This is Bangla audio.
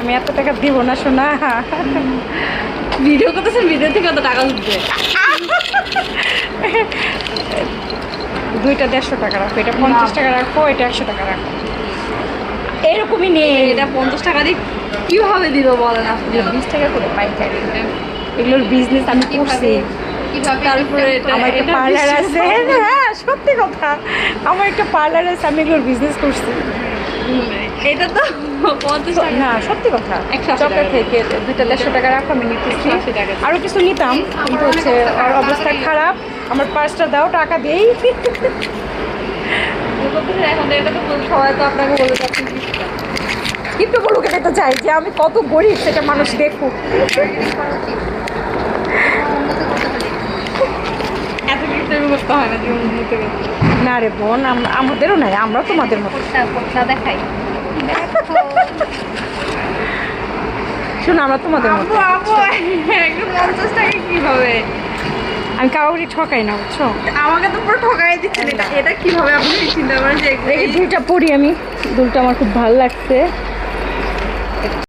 আমি এত টাকা দিব না শোনা। ভিডিও করতেছেন, ভিডিও থেকে কত টাকা উঠবে? দুইটা 150 টাকা রাখো, এটা 50 টাকা রাখো, এটা 100 টাকা রাখো, এরকমই নেই। এটা 50 টাকা দিয়ে কিভাবে দিব বলেন আপনি? 20 টাকা করে পাইকারি, এগুলোর বিজনেস আমি করছি। কিভাবে? তারপরে আমার একটা পার্লার আছে, হ্যাঁ সত্যি কথা, আমার একটা পার্লার আছে, আমি এগুলোর বিজনেস করছি। এটা তো 50 টাকা না সত্যি কথা, 180 চকের টাকা। থেকে দুইটা 150 টাকা রাখো, আমি নিতেছি। 180 টাকা। আরও কিছু নিতাম, কিন্তু হচ্ছে আর অবস্থা খারাপ, আমার পার্সটা দাও, টাকা দেই। এখন এটা তো সবাই তো আপনাকে বলে যাচ্ছেন কিন্তু বলুক, এটা তো চাই যে আমি কত গরিব সেটা মানুষ দেখুক। এত কিছু করতে হয় না জীবন নিতে গেলে। না রে বোন, আমাদেরও নাই, আমরাও তোমাদের মতো। পোস্টা দেখাই। শোনো, আমরা তোমাদের মতো। আপু একদম 50 টাকা কিভাবে? আমি কাউকে ঠকাই না, বুঝছো? আমাকে তো পুরো ঠকাই দিচ্ছেন। এটা কিভাবে আপনি চিন্তা করেন যে এই দুইটা পরি আমি, দুলটা আমার খুব ভালো লাগছে।